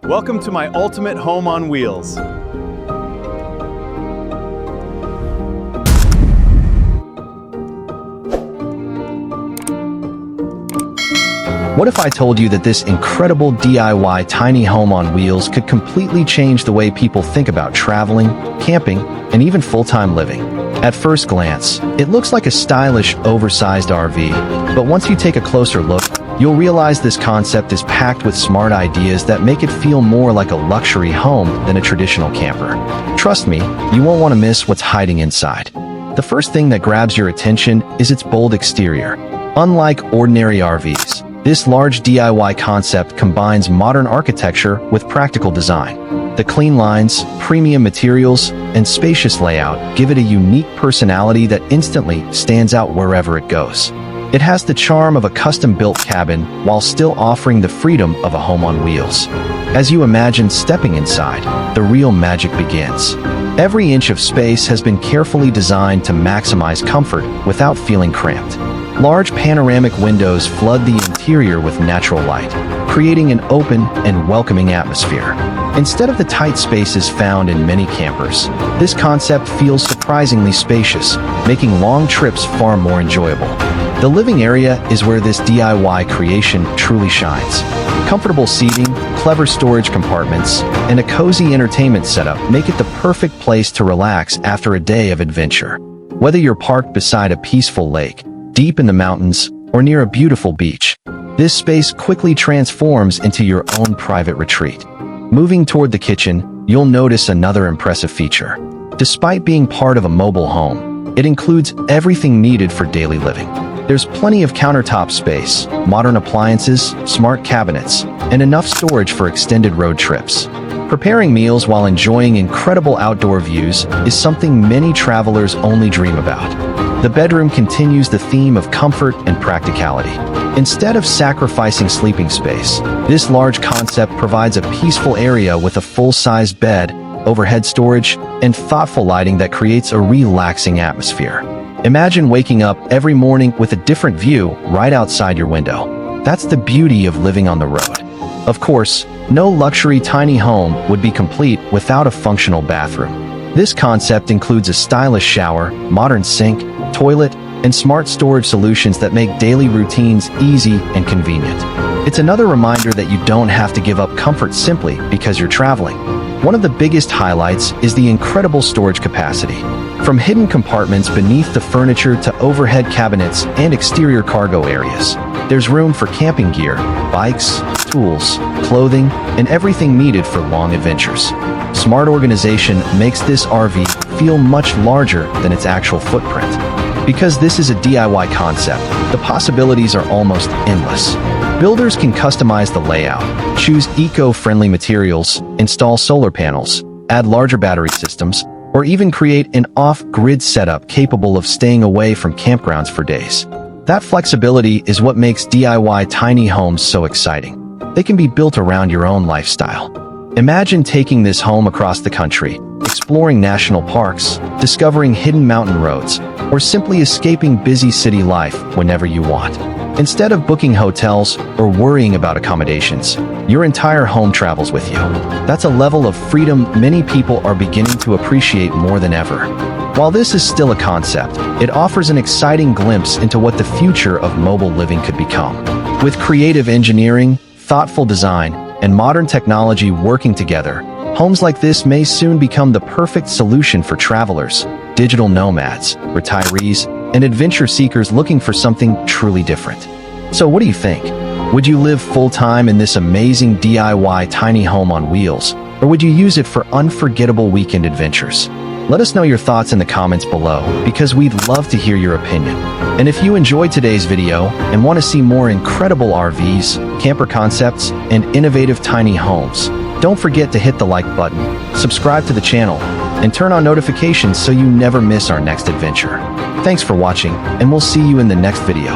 Welcome to my ultimate home on wheels. What if I told you that this incredible DIY tiny home on wheels could completely change the way people think about traveling, camping, and even full-time living? At first glance, it looks like a stylish, oversized RV, but once you take a closer look, you'll realize this concept is packed with smart ideas that make it feel more like a luxury home than a traditional camper. Trust me, you won't want to miss what's hiding inside. The first thing that grabs your attention is its bold exterior. Unlike ordinary RVs, this large DIY concept combines modern architecture with practical design. The clean lines, premium materials, and spacious layout give it a unique personality that instantly stands out wherever it goes. It has the charm of a custom-built cabin while still offering the freedom of a home on wheels. As you imagine stepping inside, the real magic begins. Every inch of space has been carefully designed to maximize comfort without feeling cramped. Large panoramic windows flood the interior with natural light, creating an open and welcoming atmosphere. Instead of the tight spaces found in many campers, this concept feels surprisingly spacious, making long trips far more enjoyable. The living area is where this DIY creation truly shines. Comfortable seating, clever storage compartments, and a cozy entertainment setup make it the perfect place to relax after a day of adventure. Whether you're parked beside a peaceful lake, deep in the mountains, or near a beautiful beach, this space quickly transforms into your own private retreat. Moving toward the kitchen, you'll notice another impressive feature. Despite being part of a mobile home, it includes everything needed for daily living. There's plenty of countertop space, modern appliances, smart cabinets, and enough storage for extended road trips. Preparing meals while enjoying incredible outdoor views is something many travelers only dream about. The bedroom continues the theme of comfort and practicality. Instead of sacrificing sleeping space, this large concept provides a peaceful area with a full-size bed, overhead storage, and thoughtful lighting that creates a relaxing atmosphere. Imagine waking up every morning with a different view right outside your window. That's the beauty of living on the road. Of course, no luxury tiny home would be complete without a functional bathroom. This concept includes a stylish shower, modern sink, toilet, and smart storage solutions that make daily routines easy and convenient. It's another reminder that you don't have to give up comfort simply because you're traveling. One of the biggest highlights is the incredible storage capacity. From hidden compartments beneath the furniture to overhead cabinets and exterior cargo areas, there's room for camping gear, bikes, tools, clothing, and everything needed for long adventures. Smart organization makes this RV feel much larger than its actual footprint. Because this is a DIY concept, the possibilities are almost endless. Builders can customize the layout, choose eco-friendly materials, install solar panels, add larger battery systems, or even create an off-grid setup capable of staying away from campgrounds for days. That flexibility is what makes DIY tiny homes so exciting. They can be built around your own lifestyle. Imagine taking this home across the country, exploring national parks, discovering hidden mountain roads, or simply escaping busy city life whenever you want. Instead of booking hotels or worrying about accommodations, your entire home travels with you. That's a level of freedom many people are beginning to appreciate more than ever. While this is still a concept, it offers an exciting glimpse into what the future of mobile living could become. With creative engineering, thoughtful design, and modern technology working together, homes like this may soon become the perfect solution for travelers, digital nomads, retirees, and adventure seekers looking for something truly different. So what do you think? Would you live full-time in this amazing DIY tiny home on wheels, or would you use it for unforgettable weekend adventures? Let us know your thoughts in the comments below, because we'd love to hear your opinion. And if you enjoyed today's video and want to see more incredible RVs, camper concepts, and innovative tiny homes, don't forget to hit the like button, subscribe to the channel, and turn on notifications so you never miss our next adventure. Thanks for watching, and we'll see you in the next video.